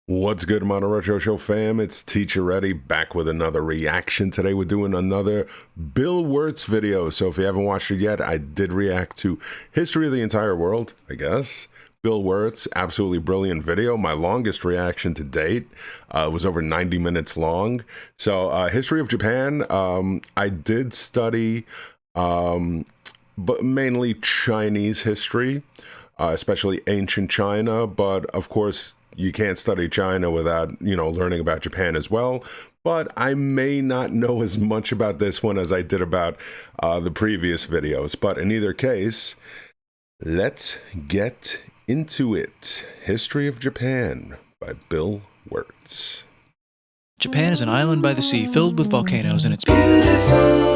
What's good, Mono Retro Show fam? It's Teacher Ready back with another reaction. Today we're doing another Bill Wurtz video. So if you haven't watched it yet, I did react to History of the Entire World, I guess. Bill Wurtz, absolutely brilliant video. My longest reaction to date was over 90 minutes long. So History of Japan, I did study but mainly Chinese history, especially ancient China. But of course, you can't study China without, learning about Japan as well. But I may not know as much about this one as I did about the previous videos. But in either case, let's get into it. History of Japan by Bill Wurtz. Japan is an island by the sea filled with volcanoes and it's beautiful.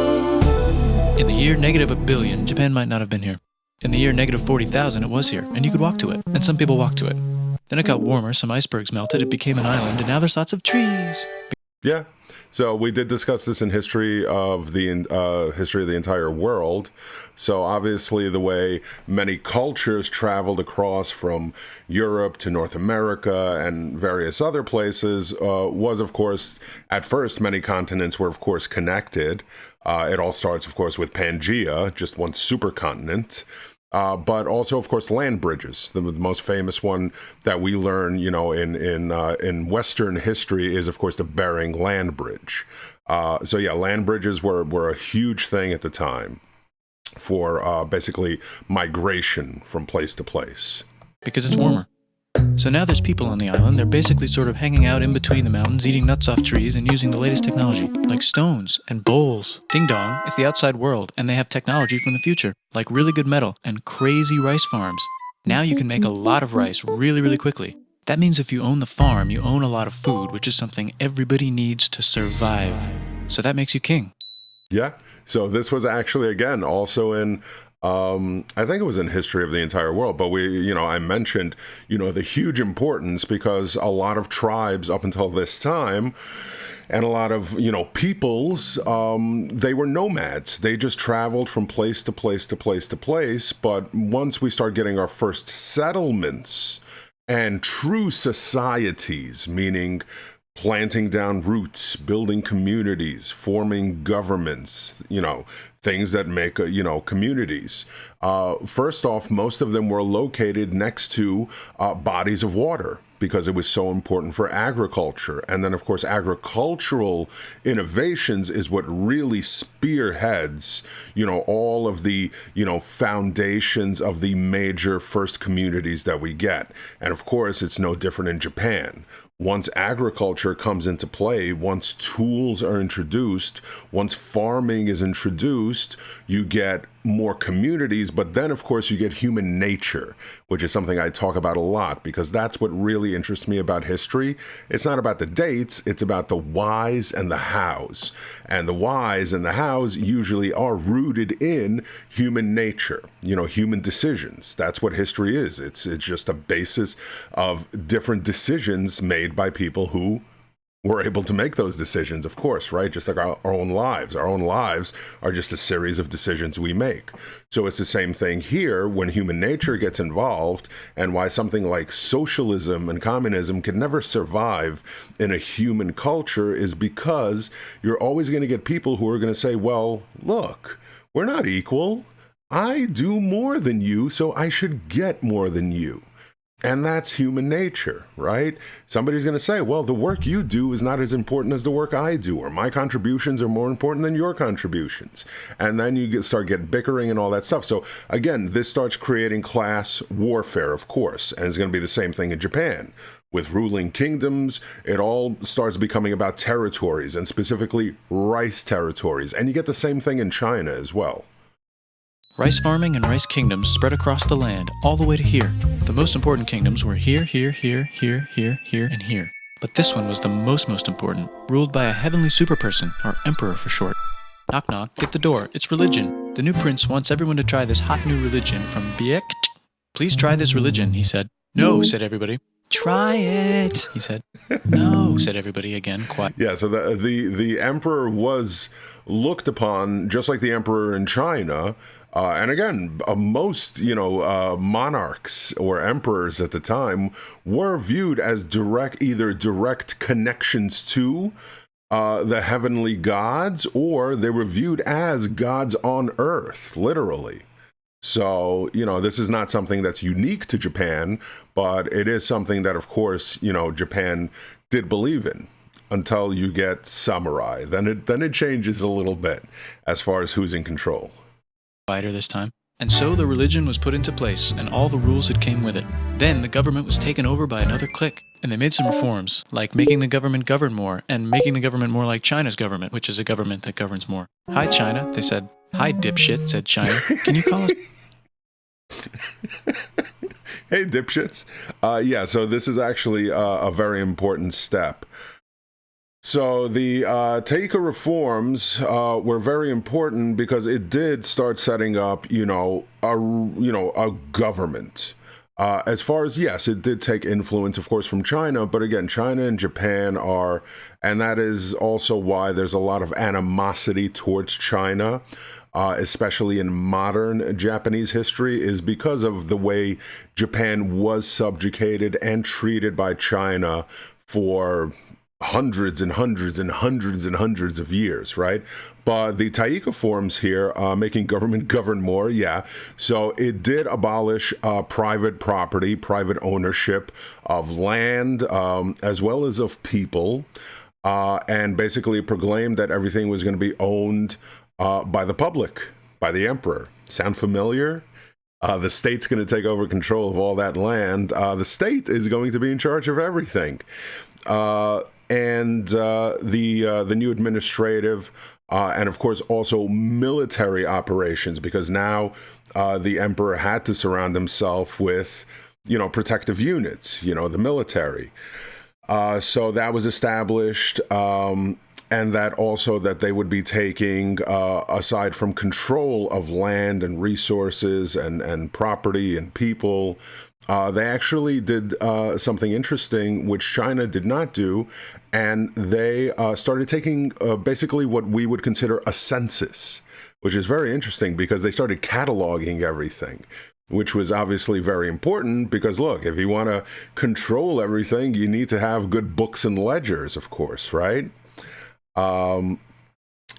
In the year -1 billion, Japan might not have been here. In the year -40,000, it was here, and you could walk to it, and some people walked to it. Then it got warmer, some icebergs melted, it became an island, and now there's lots of trees. Yeah, so we did discuss this in History of the Entire World. So obviously the way many cultures traveled across from Europe to North America and various other places was, of course, at first many continents were, of course, connected. It all starts, of course, with Pangaea, just one supercontinent. But also, of course, land bridges. The most famous one that we learn, in Western history is, of course, the Bering land bridge. So yeah, land bridges were a huge thing at the time for basically migration from place to place. Because it's warmer. So now there's people on the island. They're basically sort of hanging out in between the mountains, eating nuts off trees and using the latest technology, like stones and bowls. Ding dong, it's the outside world, and they have technology from the future, like really good metal and crazy rice farms. Now you can make a lot of rice really, really quickly. That means if you own the farm, you own a lot of food, which is something everybody needs to survive. So that makes you king. Yeah, so this was actually, again, also in I think it was in History of the Entire World, but I mentioned, the huge importance because a lot of tribes up until this time and a lot of, peoples, they were nomads. They just traveled from place to place to place to place. But once we start getting our first settlements and true societies, meaning planting down roots, building communities, forming governments, things that make, communities. First off, most of them were located next to bodies of water because it was so important for agriculture. And then, of course, agricultural innovations is what really spearheads, all of the, foundations of the major first communities that we get. And of course, it's no different in Japan. Once agriculture comes into play, once tools are introduced, once farming is introduced, you get more communities, but then of course you get human nature, which is something I talk about a lot because that's what really interests me about history. It's not about the dates, it's about the whys and the hows. And the whys and the hows usually are rooted in human nature, human decisions. That's what history is. It's just a basis of different decisions made by people who were able to make those decisions, of course, right? Just like our own lives. Our own lives are just a series of decisions we make. So it's the same thing here when human nature gets involved and why something like socialism and communism can never survive in a human culture is because you're always going to get people who are going to say, well, look, we're not equal. I do more than you, so I should get more than you. And that's human nature, right? Somebody's going to say, well, the work you do is not as important as the work I do, or my contributions are more important than your contributions. And then you start getting bickering and all that stuff. So again, this starts creating class warfare, of course, and it's going to be the same thing in Japan. With ruling kingdoms, it all starts becoming about territories, and specifically rice territories. And you get the same thing in China as well. Rice farming and rice kingdoms spread across the land, all the way to here. The most important kingdoms were here, here, here, here, here, here, and here. But this one was the most important, ruled by a heavenly superperson, or emperor for short. Knock knock, get the door, it's religion. The new prince wants everyone to try this hot new religion from Biekt. Please try this religion, he said. No, said everybody. Try it, he said. No, said everybody again, quiet. Yeah, so the emperor was looked upon just like the emperor in China. And again, most, monarchs or emperors at the time were viewed as either direct connections to the heavenly gods, or they were viewed as gods on earth, literally. So, this is not something that's unique to Japan, but it is something that, of course, Japan did believe in until you get samurai. Then it changes a little bit as far as who's in control. Quieter this time. And so the religion was put into place, and all the rules that came with it. Then the government was taken over by another clique, and they made some reforms, like making the government govern more, and making the government more like China's government, which is a government that governs more. Hi, China, they said. Hi, dipshit, said China. Can you call us? Hey, dipshits. So this is actually a very important step. So the Taika reforms were very important because it did start setting up, a government. As far as, yes, it did take influence, of course, from China, but again, China and Japan are, and that is also why there's a lot of animosity towards China, especially in modern Japanese history, is because of the way Japan was subjugated and treated by China for hundreds and hundreds and hundreds and hundreds of years, right? But the Taika forms here, making government govern more, yeah. So it did abolish private property, private ownership of land, as well as of people, and basically proclaimed that everything was going to be owned by the public, by the emperor. Sound familiar? The state's going to take over control of all that land. The state is going to be in charge of everything. And the new administrative and, of course, also military operations, because now the emperor had to surround himself with, protective units, the military. So that was established. And that also that they would be taking, aside from control of land and resources and property and people, they actually did something interesting, which China did not do. And they started taking basically what we would consider a census, which is very interesting because they started cataloging everything, which was obviously very important because, look, if you want to control everything, you need to have good books and ledgers, of course, right? And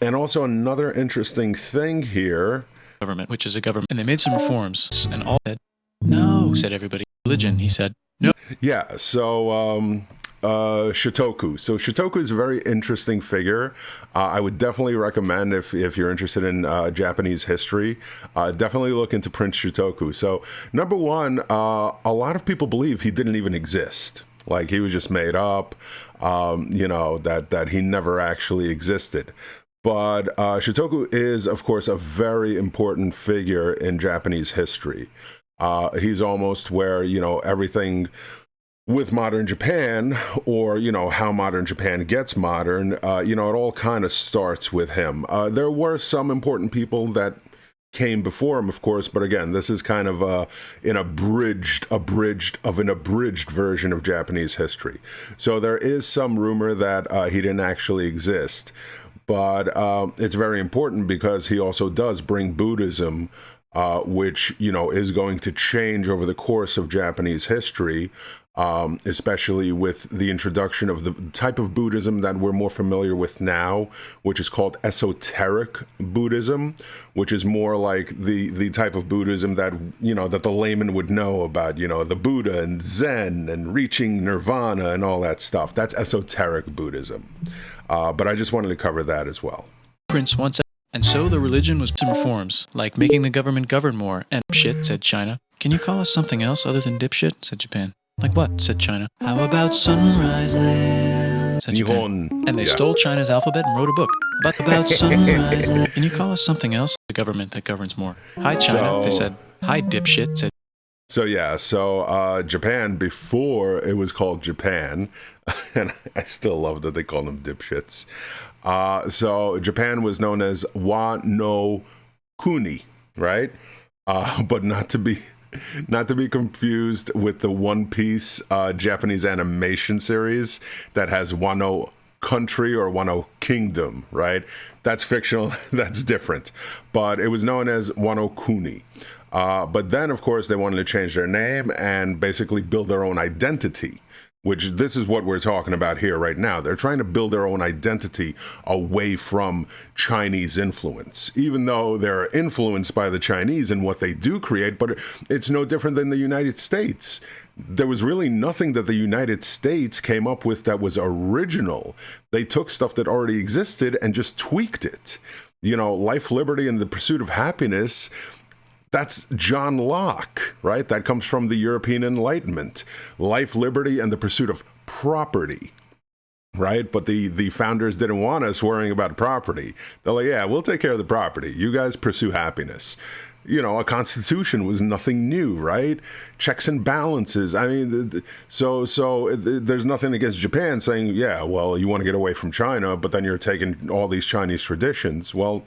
also another interesting thing here. Government, which is a government. And they made some reforms, and all said, no, said everybody. Religion, he said. No. Yeah, so Shotoku. So Shotoku is a very interesting figure. I would definitely recommend if you're interested in Japanese history, definitely look into Prince Shotoku. So number one, a lot of people believe he didn't even exist. Like he was just made up, that he never actually existed. But Shotoku is, of course, a very important figure in Japanese history. He's almost where, everything with modern Japan, or, how modern Japan gets modern, it all kind of starts with him. There were some important people that came before him, of course, but again, this is kind of an abridged version of Japanese history. So there is some rumor that he didn't actually exist, but it's very important because he also does bring Buddhism, which, is going to change over the course of Japanese history, especially with the introduction of the type of Buddhism that we're more familiar with now, which is called esoteric Buddhism, which is more like the type of Buddhism that, that the layman would know about, the Buddha and Zen and reaching nirvana and all that stuff. That's esoteric Buddhism. But I just wanted to cover that as well. Prince once said, and so the religion was some reforms, like making the government govern more, and dipshit, said China. Can you call us something else other than dipshit, said Japan. Like what, said China. How about Sunrise Land, said Japan. And they stole China's alphabet and wrote a book about Sunrise Land. Can you call us something else? The government that governs more. Hi, China, they said. Hi, dipshit, said. So Japan, before it was called Japan, and I still love that they call them dipshits. So Japan was known as Wa no Kuni, right? But not to be Not to be confused with the One Piece Japanese animation series that has Wano country or Wano kingdom, right? That's fictional. That's different. But it was known as Wano Kuni. But then, of course, they wanted to change their name and basically build their own identity, which this is what we're talking about here right now. They're trying to build their own identity away from Chinese influence, even though they're influenced by the Chinese and what they do create, but it's no different than the United States. There was really nothing that the United States came up with that was original. They took stuff that already existed and just tweaked it. You know, life, liberty, and the pursuit of happiness. That's John Locke, right? That comes from the European Enlightenment. Life, liberty, and the pursuit of property, right? But the founders didn't want us worrying about property. They're like, yeah, we'll take care of the property. You guys pursue happiness. You know, a constitution was nothing new, right? Checks and balances. I mean, so there's nothing against Japan saying, yeah, well, you want to get away from China, but then you're taking all these Chinese traditions. Well,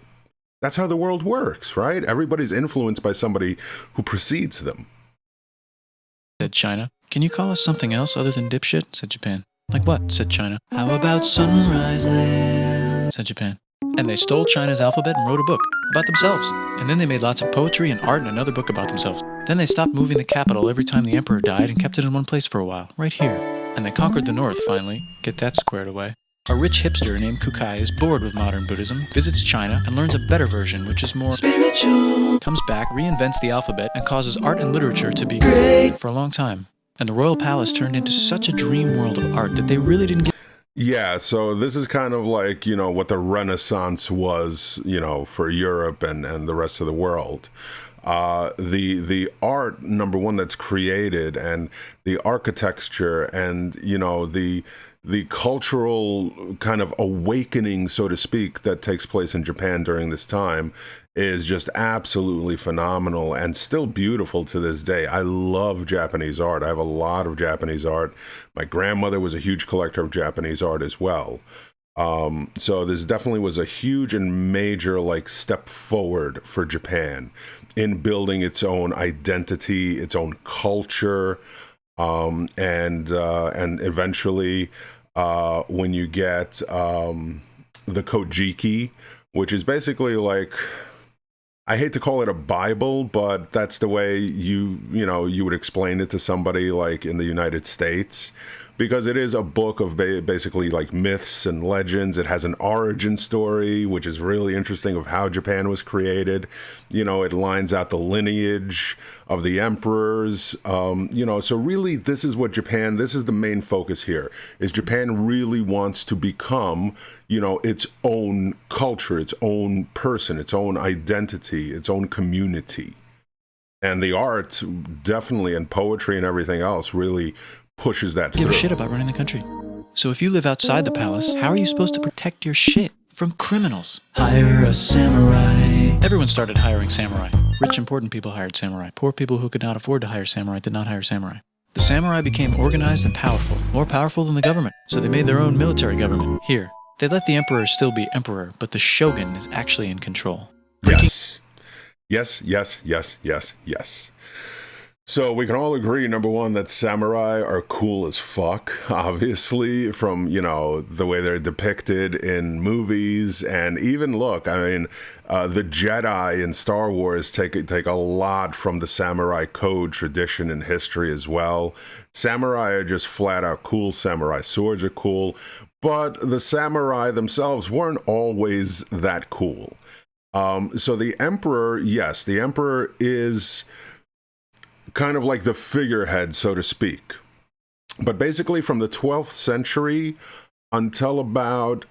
that's how the world works, right? Everybody's influenced by somebody who precedes them. Said China. Can you call us something else other than dipshit? Said Japan. Like what? Said China. How about Sunrise Land? Said Japan. And they stole China's alphabet and wrote a book about themselves. And then they made lots of poetry and art and another book about themselves. Then they stopped moving the capital every time the emperor died and kept it in one place for a while, right here. And they conquered the north finally. Get that squared away. A rich hipster named Kukai is bored with modern Buddhism, visits China, and learns a better version, which is more spiritual. Comes back, reinvents the alphabet, and causes art and literature to be great for a long time. And the royal palace turned into such a dream world of art that they really didn't get... Yeah, so this is kind of like, you know, what the Renaissance was, you know, for Europe and the rest of the world. The art, number one, that's created, and the architecture, and, you know, the cultural kind of awakening, so to speak, that takes place in Japan during this time is just absolutely phenomenal and still beautiful to this day. I love Japanese art. I have a lot of Japanese art. My grandmother was a huge collector of Japanese art as well. So this definitely was a huge and major like step forward for Japan in building its own identity, its own culture, and eventually when you get the Kojiki, which is basically like, I hate to call it a Bible, but that's the way you would explain it to somebody like in the United States, because it is a book of basically like myths and legends. It has an origin story, which is really interesting, of how Japan was created. You know, it lines out the lineage of the emperors. So really this is what Japan, this is the main focus here, is Japan really wants to become, you know, its own culture, its own person, its own identity, its own community. And the art definitely, and poetry and everything else really pushes that through. Give a shit about running the country. So if you live outside the palace, how are you supposed to protect your shit from criminals? Hire a samurai. Everyone started hiring samurai. Rich, important people hired samurai. Poor people who could not afford to hire samurai did not hire samurai. The samurai became organized and powerful, more powerful than the government. So they made their own military government. Here, they let the emperor still be emperor, but the shogun is actually in control. Yes. So we can all agree, number one, that samurai are cool as fuck, obviously, from, you know, the way they're depicted in movies. And even, look, I mean, the Jedi in Star Wars take a lot from the samurai code tradition and history as well. Samurai are just flat out cool. Samurai swords are cool. But the samurai themselves weren't always that cool. So the emperor, yes, the emperor is kind of like the figurehead, so to speak. But basically from the 12th century until about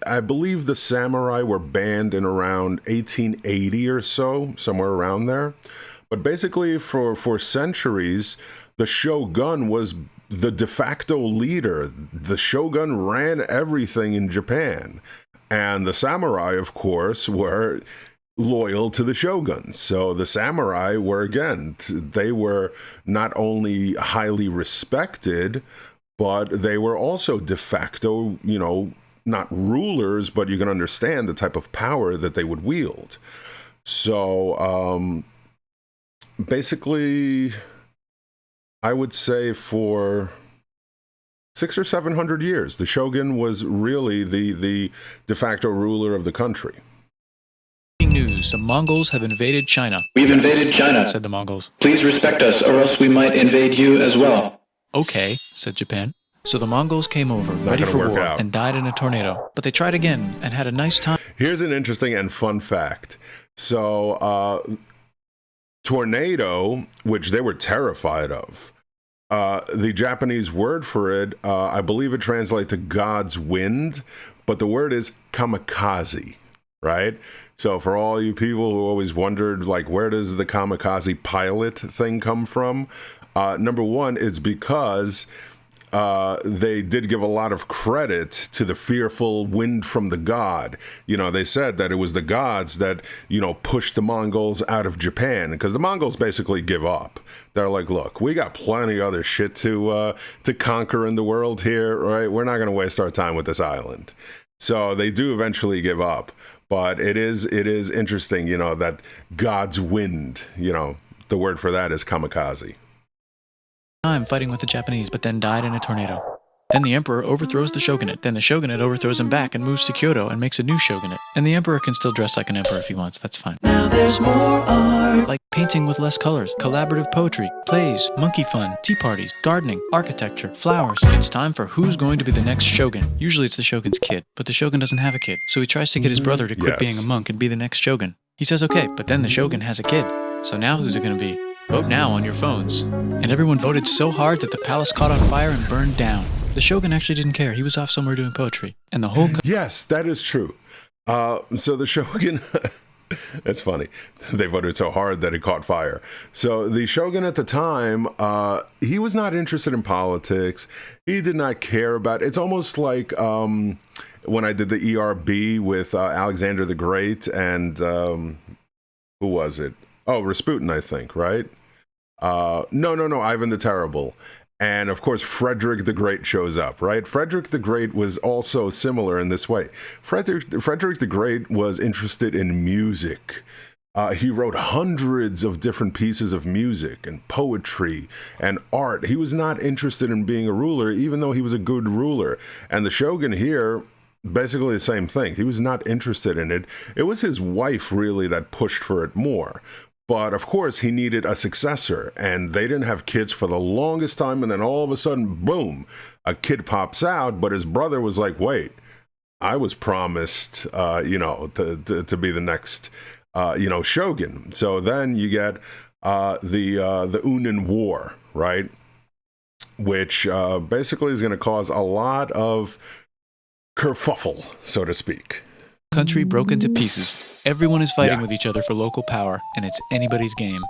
I believe the samurai were banned in around 1880 or so, somewhere around there. But basically for centuries, the shogun was the de facto leader. The shogun ran everything in Japan. And the samurai, of course, were loyal to the shogun. So the samurai were, again, they were not only highly respected, but they were also de facto, you know, not rulers, but you can understand the type of power that they would wield. So basically, I would say for 600 or 700 years, the shogun was really the de facto ruler of the country. News: the Mongols have invaded China. We've invaded China, said the Mongols. Please respect us, or else we might invade you as well. Okay, said Japan. So the Mongols came over, ready for war, and died in a tornado. But they tried again and had a nice time. Here's an interesting and fun fact. So, tornado, which they were terrified of, the Japanese word for it, I believe it translates to God's wind, but the word is kamikaze, right? So for all you people who always wondered, like, where does the kamikaze pilot thing come from? Number one, it's because they did give a lot of credit to the fearful wind from the god. You know, they said that it was the gods that, you know, pushed the Mongols out of Japan, because the Mongols basically give up. They're like, look, we got plenty of other shit to conquer in the world here, right? We're not going to waste our time with this island. So they do eventually give up. But it is interesting, you know, that God's wind, you know, the word for that is kamikaze. Time fighting with the Japanese, but then died in a tornado. Then the emperor overthrows the shogunate. Then the shogunate overthrows him back and moves to Kyoto and makes a new shogunate. And the emperor can still dress like an emperor if he wants, that's fine. Now there's more art. Like painting with less colors, collaborative poetry, plays, monkey fun, tea parties, gardening, architecture, flowers. It's time for who's going to be the next shogun. Usually it's the shogun's kid, but the shogun doesn't have a kid. So he tries to get his brother to quit being a monk and be the next shogun. He says okay, but then the shogun has a kid. So now who's it going to be? Vote now on your phones. And everyone voted so hard that the palace caught on fire and burned down. The shogun actually didn't care. He was off somewhere doing poetry. And the whole... Yes, that is true. So the shogun... That's funny. They voted so hard that it caught fire. So the shogun at the time, he was not interested in politics. He did not care about... It's almost like when I did the ERB with Alexander the Great and... who was it? Oh, Rasputin, I think, right? No, Ivan the Terrible. And of course, Frederick the Great shows up, right? Frederick the Great was also similar in this way. Frederick the Great was interested in music. He wrote hundreds of different pieces of music and poetry and art. He was not interested in being a ruler, even though he was a good ruler. And the shogun here, basically the same thing. He was not interested in it. It was his wife, really, that pushed for it more. But of course, he needed a successor, and they didn't have kids for the longest time. And then all of a sudden, boom, a kid pops out. But his brother was like, wait, I was promised, to be the next, shogun. So then you get the Unin War, right? Which basically is going to cause a lot of kerfuffle, so to speak. Country broke into pieces. Everyone is fighting with each other for local power, and it's anybody's game.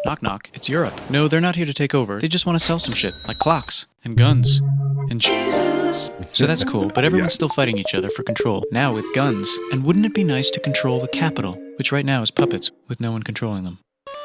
Knock knock, it's Europe. No, they're not here to take over. They just want to sell some shit, like clocks, and guns, and Jesus. So that's cool, but everyone's still fighting each other for control, now with guns. And wouldn't it be nice to control the capital, which right now is puppets, with no one controlling them?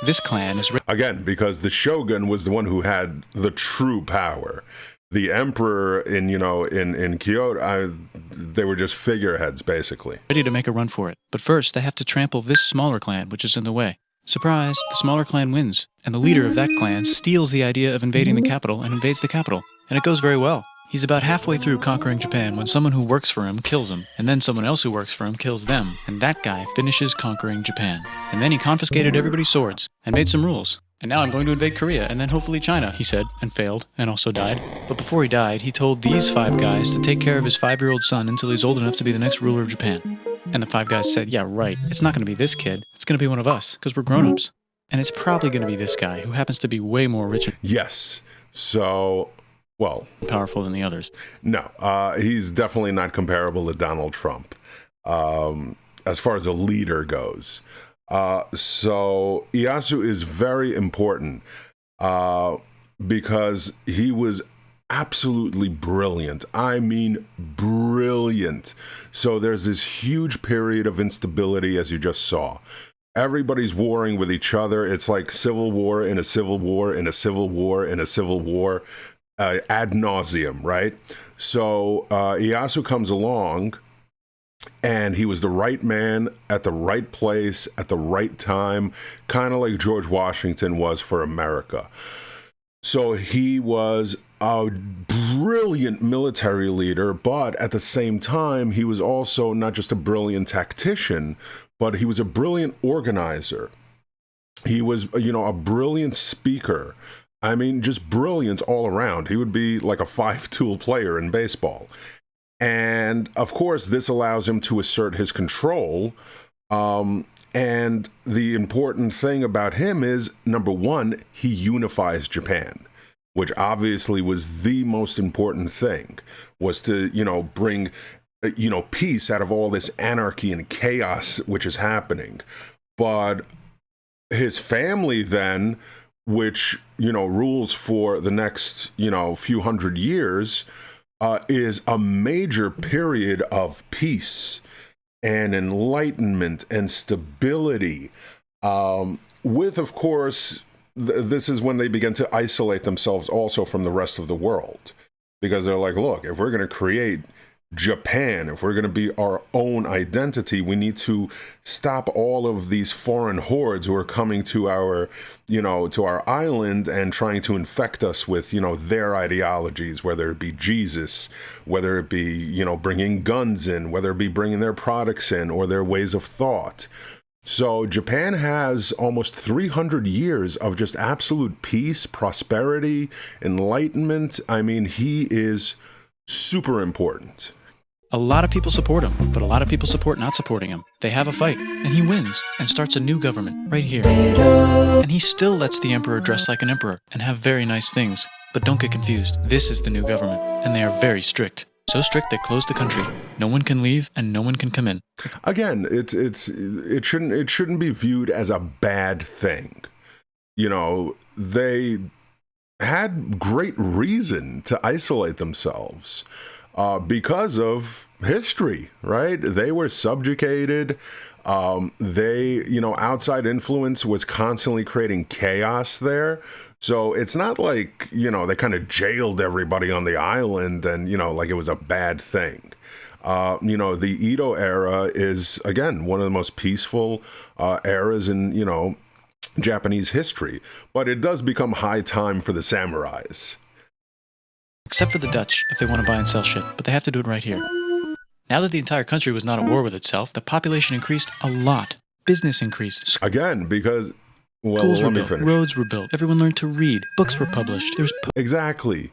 This clan is... Again, because the shogun was the one who had the true power. The emperor in Kyoto, they were just figureheads, basically. Ready to make a run for it. But first, they have to trample this smaller clan, which is in the way. Surprise, the smaller clan wins. And the leader of that clan steals the idea of invading the capital and invades the capital. And it goes very well. He's about halfway through conquering Japan when someone who works for him kills him. And then someone else who works for him kills them. And that guy finishes conquering Japan. And then he confiscated everybody's swords and made some rules. And now I'm going to invade Korea, and then hopefully China, he said, and failed, and also died. But before he died, he told these 5 guys to take care of his 5-year-old son until he's old enough to be the next ruler of Japan. And the 5 guys said, yeah, right, it's not going to be this kid, it's going to be one of us, because we're grown-ups. And it's probably going to be this guy, who happens to be way more rich and powerful than the others. No, he's definitely not comparable to Donald Trump, as far as a leader goes. So Ieyasu is very important because he was absolutely brilliant. I mean, brilliant. So there's this huge period of instability, as you just saw. Everybody's warring with each other. It's like civil war in a civil war in a civil war in a civil war ad nauseum, right? So Ieyasu comes along And he was the right man at the right place at the right time, kind of like George Washington was for America. So he was a brilliant military leader, but at the same time, he was also not just a brilliant tactician, but he was a brilliant organizer. He was, a brilliant speaker. I mean, just brilliant all around. He would be like a five-tool player in baseball. And of course, this allows him to assert his control. And the important thing about him is, number one, he unifies Japan, which obviously was the most important thing, was to, bring, peace out of all this anarchy and chaos which is happening. But his family then, which, rules for the next, few hundred years, is a major period of peace and enlightenment and stability. With, of course, this is when they begin to isolate themselves also from the rest of the world. Because they're like, look, if we're going to create Japan, if we're going to be our own identity, we need to stop all of these foreign hordes who are coming to our, to our island and trying to infect us with, their ideologies, whether it be Jesus, whether it be, bringing guns in, whether it be bringing their products in or their ways of thought. So Japan has almost 300 years of just absolute peace, prosperity, enlightenment. I mean, he is super important. A lot of people support him, but a lot of people support not supporting him. They have a fight, and he wins, and starts a new government, right here. And he still lets the emperor dress like an emperor, and have very nice things. But don't get confused, this is the new government, and they are very strict. So strict they close the country. No one can leave, and no one can come in. Again, it shouldn't be viewed as a bad thing. They had great reason to isolate themselves. Because of history, right? They were subjugated. Outside influence was constantly creating chaos there. So it's not like, they kind of jailed everybody on the island and, like it was a bad thing. The Edo era is, again, one of the most peaceful eras in, Japanese history. But it does become high time for the samurais. Except for the Dutch, if they want to buy and sell shit, but they have to do it right here. Now that the entire country was not at war with itself, the population increased a lot. Business increased. Again, because... Well, schools were built, roads were built, everyone learned to read, books were published, there was... Exactly.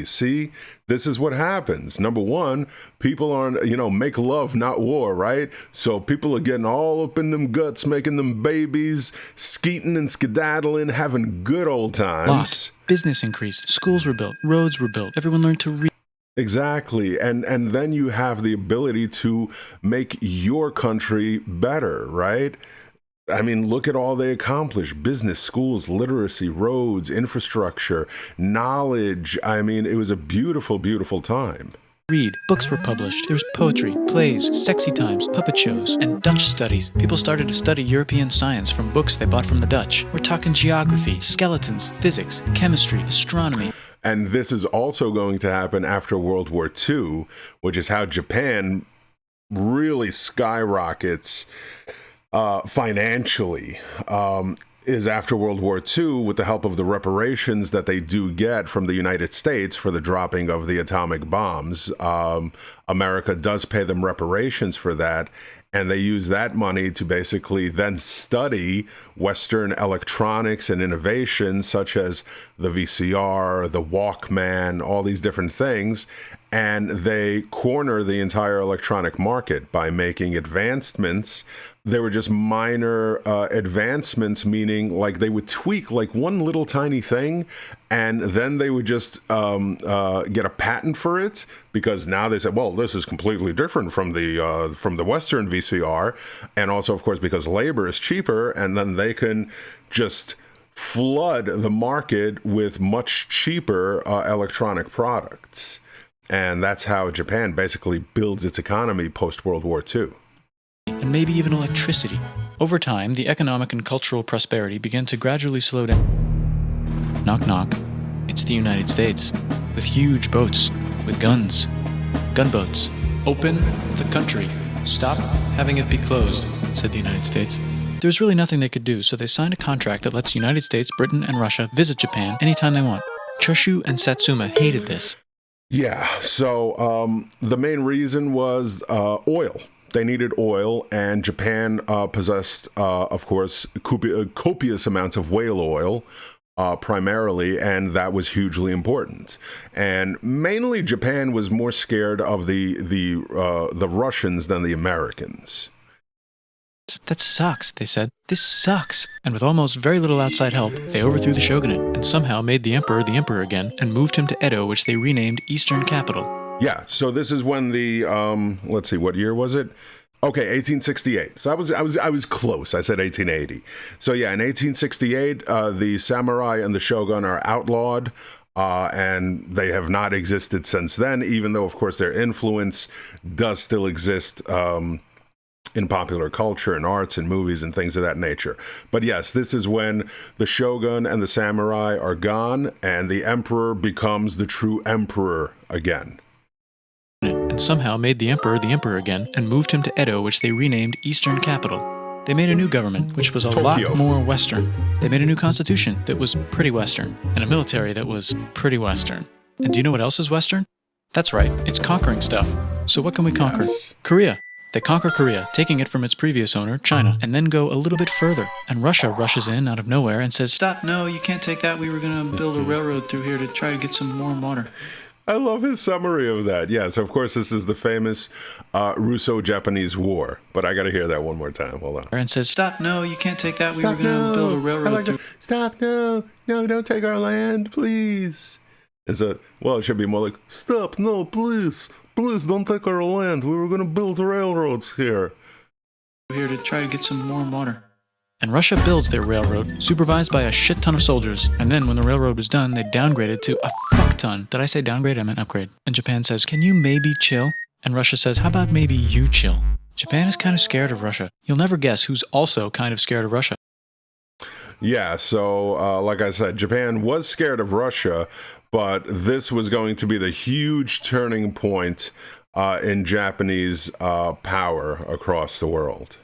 See, this is what happens. Number one, people aren't, make love, not war, right? So people are getting all up in them guts, making them babies, skeeting and skedaddling, having good old times. Lots. Business increased, schools were built, roads were built, everyone learned to read. Exactly. And then you have the ability to make your country better, right? I mean, look at all they accomplished. Business, schools, literacy, roads, infrastructure, knowledge. I mean, it was a beautiful, beautiful time. Read. Books were published. There was poetry, plays, sexy times, puppet shows, and Dutch studies. People started to study European science from books they bought from the Dutch. We're talking geography, skeletons, physics, chemistry, astronomy. And this is also going to happen after World War II, which is how Japan really skyrockets financially, is after World War II, with the help of the reparations that they do get from the United States for the dropping of the atomic bombs. America does pay them reparations for that, and they use that money to basically then study Western electronics and innovations such as the VCR, the Walkman, all these different things. And they corner the entire electronic market by making advancements. They were just minor advancements, meaning like they would tweak like one little tiny thing, and then they would just get a patent for it, because now they said, well, this is completely different from the Western VCR, and also, of course, because labor is cheaper, and then they can just flood the market with much cheaper electronic products. And that's how Japan basically builds its economy post-World War II. And maybe even electricity. Over time, the economic and cultural prosperity began to gradually slow down. Knock, knock. It's the United States, with huge boats, with guns, gunboats, Open the country. Stop having it be closed, said the United States. There was really nothing they could do, so they signed a contract that lets the United States, Britain, and Russia visit Japan anytime they want. Choshu and Satsuma hated this. Yeah, so the main reason was oil. They needed oil, and Japan possessed, of course, copious amounts of whale oil, primarily, and that was hugely important. And mainly, Japan was more scared of the Russians than the Americans. That sucks, they said. This sucks. And with almost very little outside help, they overthrew the shogunate and somehow made the emperor again and moved him to Edo, which they renamed Eastern Capital. Yeah, so this is when the, let's see, what year was it? Okay, 1868. So I was close. I said 1880. So yeah, in 1868, the samurai and the shogun are outlawed, and they have not existed since then, even though, of course, their influence does still exist in popular culture and arts and movies and things of that nature. But yes, this is when the shogun and the samurai are gone, and the emperor becomes the true emperor again. And somehow made the emperor again and moved him to Edo, which they renamed Eastern Capital. They made a new government, which was a lot more Western. They made a new constitution that was pretty Western, and a military that was pretty Western. And do you know what else is Western? That's right, it's conquering stuff. So what can we conquer? Yes. Korea. They conquer Korea, taking it from its previous owner, China, and then go a little bit further. And Russia rushes in out of nowhere and says, "Stop, no, you can't take that. We were going to build a railroad through here to try to get some warm water." I love his summary of that. Yes, of course, this is the famous Russo-Japanese War. But I got to hear that one more time. Hold on. And says, "Stop, no, you can't take that. We were going to build a railroad through." Stop, no, don't take our land, please. And so, well, it should be more like, "Stop, no, please. Please don't take our land. We were going to build railroads here." Here to try to get some warm water. And Russia builds their railroad, supervised by a shit ton of soldiers. And then when the railroad was done, they downgraded to a fuck ton. Did I say downgrade? I meant upgrade. And Japan says, "Can you maybe chill?" And Russia says, "How about maybe you chill?" Japan is kind of scared of Russia. You'll never guess who's also kind of scared of Russia. Yeah, so like I said, Japan was scared of Russia, but this was going to be the huge turning point in Japanese power across the world.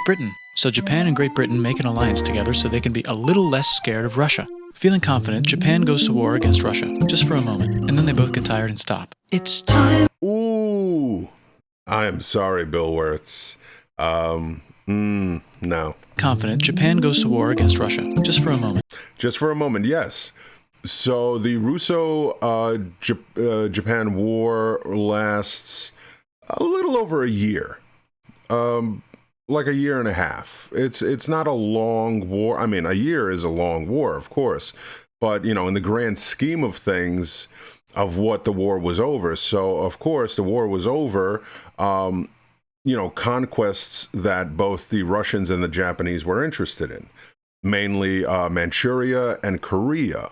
Britain. So Japan and Great Britain make an alliance together so they can be a little less scared of Russia. Feeling confident, Japan goes to war against Russia, just for a moment, and then they both get tired and stop. It's time! Ooh! I am sorry, Bill Wurtz. No. Confident, Japan goes to war against Russia, just for a moment. Just for a moment, yes. So the Russo-Japan War lasts a little over a year. Like a year and a half. It's not a long war. I mean, a year is a long war, of course. But, you know, in the grand scheme of things, of what the war was over. So, of course, the war was over, you know, conquests that both the Russians and the Japanese were interested in, mainly Manchuria and Korea.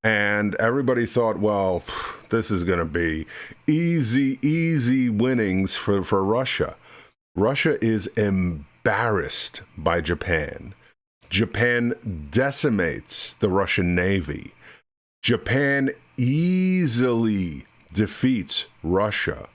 And everybody thought, well, this is going to be easy winnings for Russia. Russia is embarrassed by Japan. Japan decimates the Russian Navy. Japan easily defeats Russia.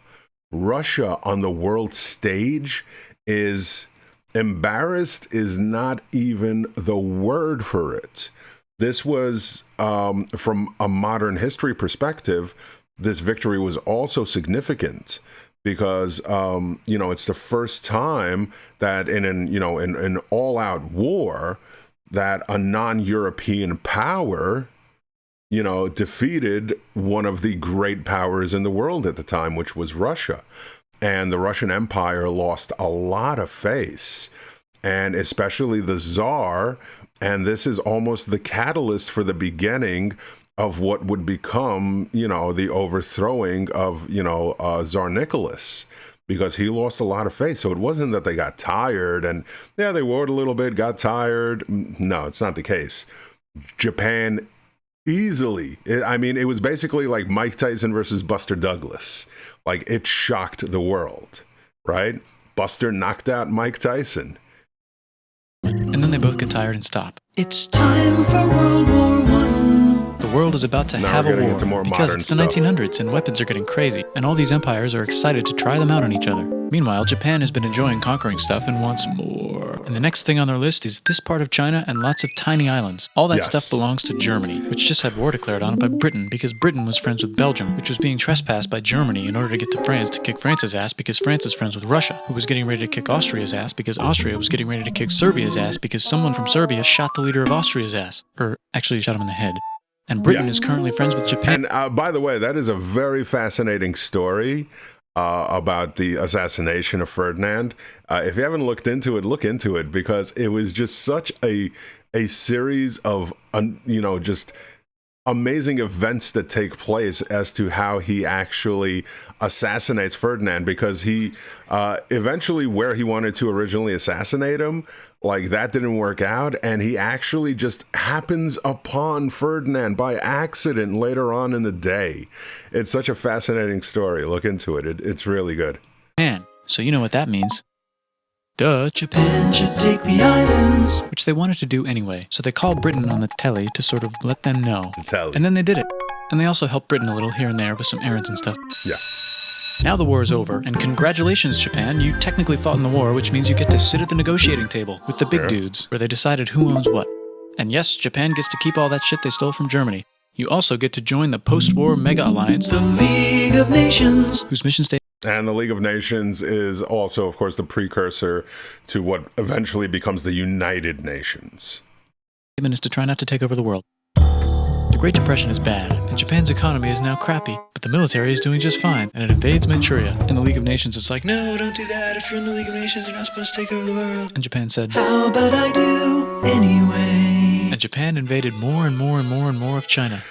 Russia on the world stage is embarrassed, is not even the word for it. This was, from a modern history perspective, this victory was also significant because, you know, it's the first time that in an all-out war that a non-European power, you know, defeated one of the great powers in the world at the time, which was Russia. And the Russian Empire lost a lot of face, and especially the Tsar. And this is almost the catalyst for the beginning of what would become, you know, the overthrowing of, you know, Tsar Nicholas, because he lost a lot of face. So it wasn't that they got tired and, yeah, they warred a little bit, got tired. No, it's not the case. Japan easily, I mean, it was basically like Mike Tyson versus Buster Douglas. Like, it shocked the world, right? Buster knocked out Mike Tyson. And then they both get tired and stop. It's time for World War I. The world is about to Now have we're a getting war into more because modern it's the stuff. 1900s and weapons are getting crazy, and all these empires are excited to try them out on each other. Meanwhile, Japan has been enjoying conquering stuff and wants more. And the next thing on their list is this part of China and lots of tiny islands. All that Yes. stuff belongs to Germany, which just had war declared on it by Britain because Britain was friends with Belgium, which was being trespassed by Germany in order to get to France to kick France's ass because France is friends with Russia, who was getting ready to kick Austria's ass because Austria was getting ready to kick Serbia's ass because someone from Serbia shot the leader of Austria's ass. Or actually shot him in the head. And Britain is currently friends with Japan. And by the way, that is a very fascinating story about the assassination of Ferdinand. If you haven't looked into it, look into it, because it was just such a series of just amazing events that take place as to how he actually assassinates Ferdinand, because he eventually, where he wanted to originally assassinate him, like that didn't work out, and he actually just happens upon Ferdinand by accident later on in the day. It's such a fascinating story. Look into it. It's really good. Japan. So you know what that means. Duh, Japan should take the islands. Which they wanted to do anyway, so they called Britain on the telly to sort of let them know. Telly. And then they did it. And they also helped Britain a little here and there with some errands and stuff. Yeah. Now the war is over, and congratulations, Japan, you technically fought in the war, which means you get to sit at the negotiating table with the big dudes, where they decided who owns what. And yes, Japan gets to keep all that shit they stole from Germany. You also get to join the post-war mega-alliance, the League of Nations, whose mission statement. And the League of Nations is also, of course, the precursor to what eventually becomes the United Nations. Is to try not to take over the world. The Great Depression is bad, and Japan's economy is now crappy, but the military is doing just fine, and it invades Manchuria. In the League of Nations, it's like, no, don't do that. If you're in the League of Nations, you're not supposed to take over the world. And Japan said, how about I do anyway? And Japan invaded more and more and more and more of China.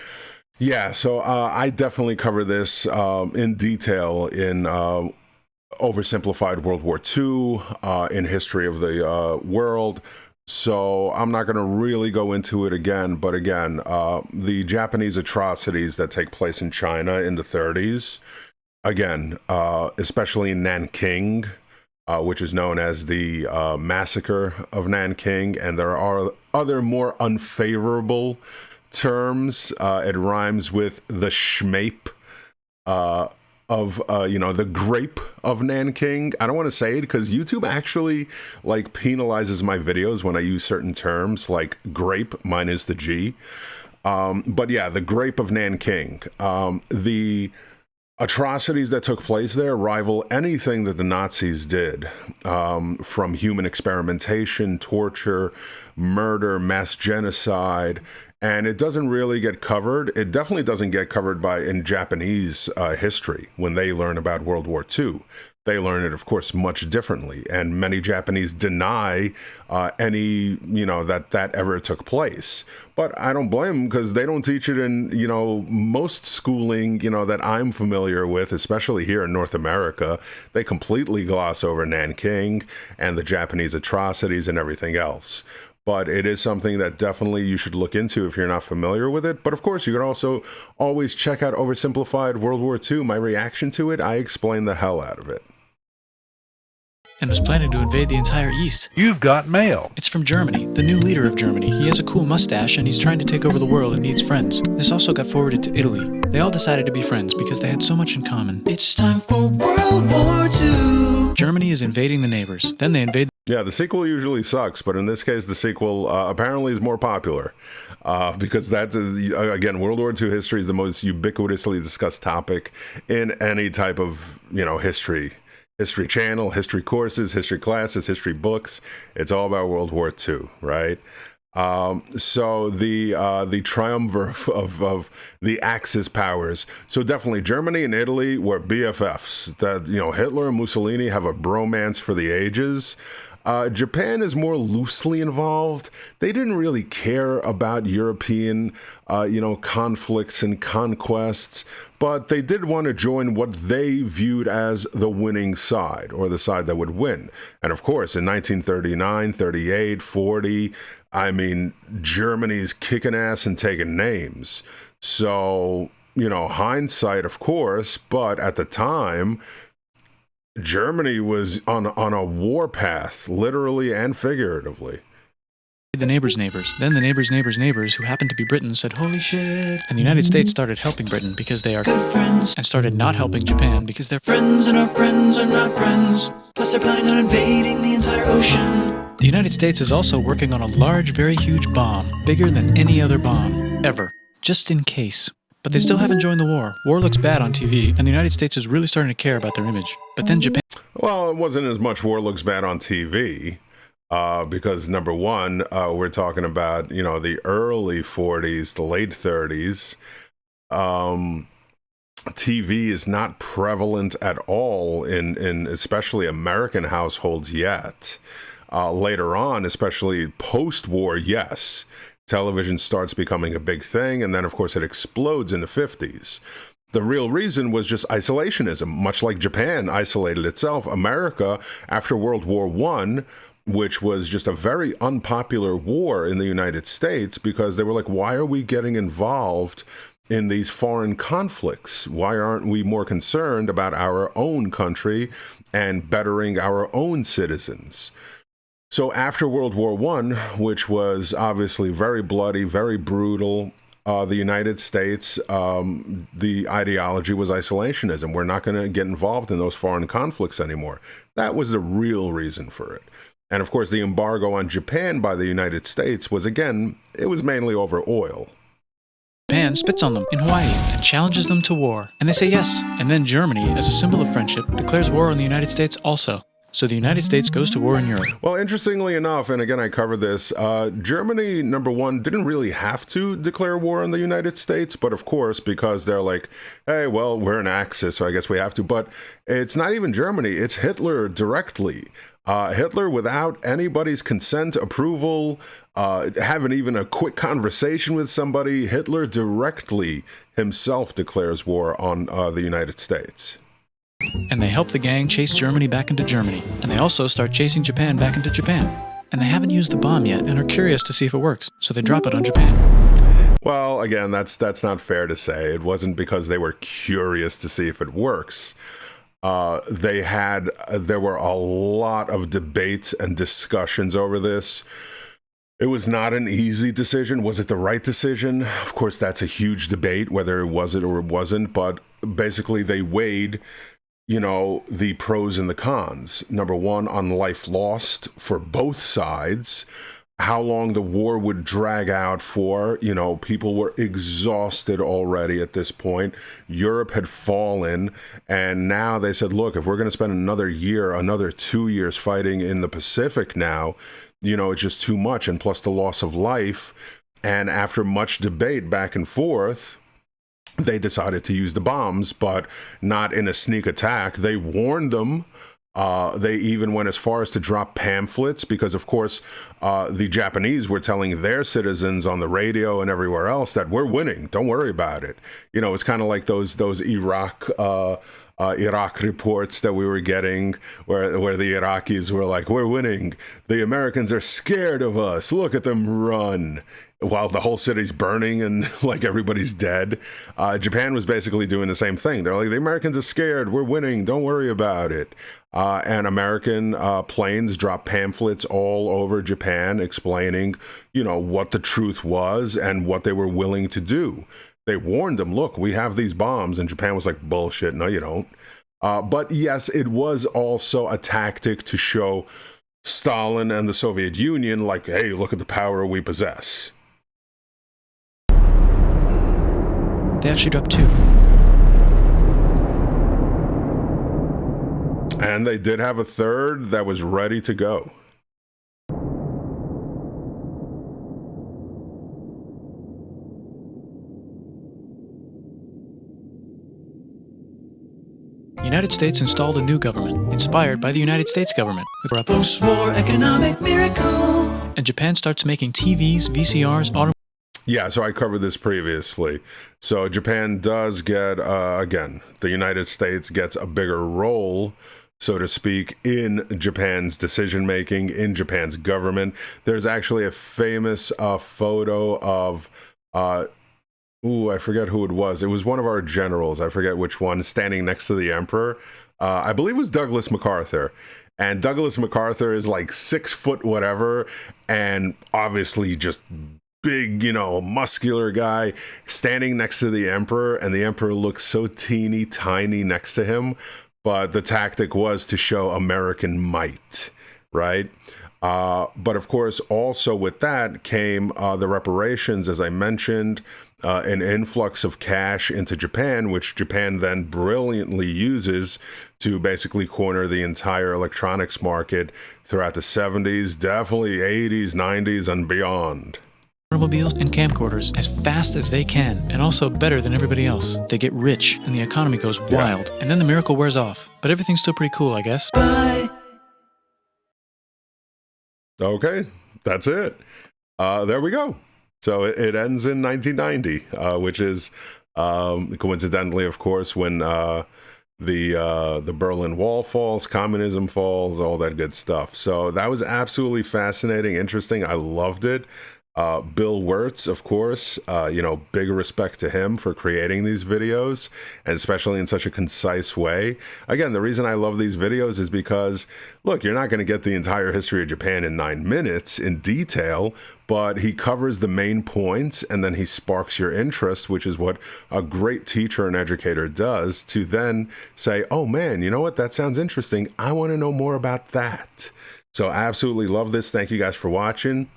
Yeah, so I definitely cover this in detail in Oversimplified World War II, in History of the World. So I'm not going to really go into it again, but again, the Japanese atrocities that take place in China in the 30s, again, especially in Nanking, which is known as the Massacre of Nanking, and there are other more unfavorable terms. It rhymes with the schmape of the grape of Nanking. I don't want to say it because YouTube actually like penalizes my videos when I use certain terms like grape minus the G. But yeah, the grape of Nanking. The atrocities that took place there rival anything that the Nazis did, from human experimentation, torture, murder, mass genocide. And it doesn't really get covered. It definitely doesn't get covered in Japanese history when they learn about World War II. They learn it, of course, much differently. And many Japanese deny any, that ever took place. But I don't blame them because they don't teach it in, most schooling, that I'm familiar with, especially here in North America. They completely gloss over Nanking and the Japanese atrocities and everything else. But it is something that definitely you should look into if you're not familiar with it. But of course, you can also always check out Oversimplified World War II. My reaction to it, I explain the hell out of it. And was planning to invade the entire East. You've got mail. It's from Germany, the new leader of Germany. He has a cool mustache and he's trying to take over the world and needs friends. This also got forwarded to Italy. They all decided to be friends because they had so much in common. It's time for World War II. Germany is invading the neighbors. Then they invade. Yeah, the sequel usually sucks, but in this case, the sequel apparently is more popular because that's, again, World War II history is the most ubiquitously discussed topic in any type of, history channel, history courses, history classes, history books. It's all about World War II, right? So the triumvirate of the Axis powers. So definitely Germany and Italy were BFFs. That Hitler and Mussolini have a bromance for the ages. Japan is more loosely involved. They didn't really care about European, conflicts and conquests, but they did want to join what they viewed as the winning side, or the side that would win. And of course, in 1939, 38, 40, Germany's kicking ass and taking names. So, hindsight, of course, but at the time, Germany was on a war path, literally and figuratively. the neighbors' neighbors. Then the neighbors' neighbors' neighbors, who happened to be Britain, said, "Holy shit." And the United States started helping Britain because they are good friends, and started not helping Japan because they're friends and our friends are not friends. Plus they're planning on invading the entire ocean. The United States is also working on a large, very huge bomb, bigger than any other bomb, ever, just in case. But they still haven't joined the war. War looks bad on TV, and the United States is really starting to care about their image. But then Japan... Well, it wasn't as much war looks bad on TV. Because number one, we're talking about, the early 40s, the late 30s. TV is not prevalent at all in especially American households yet. Later on, especially post-war, yes, television starts becoming a big thing. And then, of course, it explodes in the 50s. The real reason was just isolationism, much like Japan isolated itself. America, after World War I, which was just a very unpopular war in the United States, because they were like, why are we getting involved in these foreign conflicts? Why aren't we more concerned about our own country and bettering our own citizens? So after World War I, which was obviously very bloody, very brutal, the United States, the ideology was isolationism. We're not going to get involved in those foreign conflicts anymore. That was the real reason for it. And of course, the embargo on Japan by the United States was, again, it was mainly over oil. Japan spits on them in Hawaii and challenges them to war. And they say yes. And then Germany, as a symbol of friendship, declares war on the United States also. So the United States goes to war in Europe. Well, interestingly enough, and again, I covered this, Germany, number one, didn't really have to declare war on the United States. But of course, because they're like, hey, well, we're an Axis, so I guess we have to. But it's not even Germany. It's Hitler directly. Hitler, without anybody's consent, approval, having even a quick conversation with somebody, Hitler directly himself declares war on the United States. And they help the gang chase Germany back into Germany. And they also start chasing Japan back into Japan. And they haven't used the bomb yet and are curious to see if it works. So they drop it on Japan. Well, again, that's not fair to say. It wasn't because they were curious to see if it works. There were a lot of debates and discussions over this. It was not an easy decision. Was it the right decision? Of course, that's a huge debate, whether it was it or it wasn't. But basically, they weighed, the pros and the cons. Number one, on life lost for both sides. How long the war would drag out for. People were exhausted already at this point. Europe had fallen, and now they said, look, if we're going to spend another year, another 2 years fighting in the Pacific now, it's just too much, and plus the loss of life. And after much debate back and forth, they decided to use the bombs, but not in a sneak attack. They warned them. They even went as far as to drop pamphlets because, of course, the Japanese were telling their citizens on the radio and everywhere else that we're winning. Don't worry about it. It's kind of like those Iraq reports that we were getting where the Iraqis were like, we're winning. The Americans are scared of us. Look at them run. While the whole city's burning and like everybody's dead. Japan was basically doing the same thing. They're like, the Americans are scared. We're winning. Don't worry about it. And American planes dropped pamphlets all over Japan explaining, what the truth was and what they were willing to do. They warned them, look, we have these bombs. And Japan was like, bullshit. No, you don't. But yes, it was also a tactic to show Stalin and the Soviet Union like, hey, look at the power we possess. They actually dropped 2. And they did have a third that was ready to go. The United States installed a new government, inspired by the United States government, for a post-war economic miracle. And Japan starts making TVs, VCRs, Yeah, so I covered this previously. So Japan does get, again, the United States gets a bigger role, so to speak, in Japan's decision-making, in Japan's government. There's actually a famous photo of Ooh, I forget who it was. It was one of our generals. I forget which one, standing next to the emperor. I believe it was Douglas MacArthur. And Douglas MacArthur is like 6 foot whatever, and obviously just big, muscular guy standing next to the emperor, and the emperor looks so teeny tiny next to him. But the tactic was to show American might, right? But of course, also with that came the reparations, as I mentioned, an influx of cash into Japan, which Japan then brilliantly uses to basically corner the entire electronics market throughout the 70s, definitely 80s, 90s, and beyond. Automobiles and camcorders as fast as they can, and also better than everybody else. They get rich, and the economy goes wild, and then the miracle wears off. But everything's still pretty cool, I guess. Bye! Okay, that's it. There we go. So it ends in 1990, which is coincidentally, of course, when the Berlin Wall falls, communism falls, all that good stuff. So that was absolutely fascinating, interesting. I loved it. Bill Wurtz, of course, big respect to him for creating these videos, and especially in such a concise way. Again, the reason I love these videos is because, look, you're not going to get the entire history of Japan in 9 minutes in detail, but he covers the main points, and then he sparks your interest, which is what a great teacher and educator does, to then say, oh man, you know what, that sounds interesting. I want to know more about that. So I absolutely love this. Thank you guys for watching.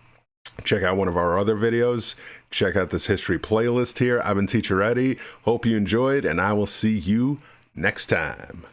Check out one of our other videos. Check out this history playlist here. I've been Teacher Eddie. Hope you enjoyed, and I will see you next time.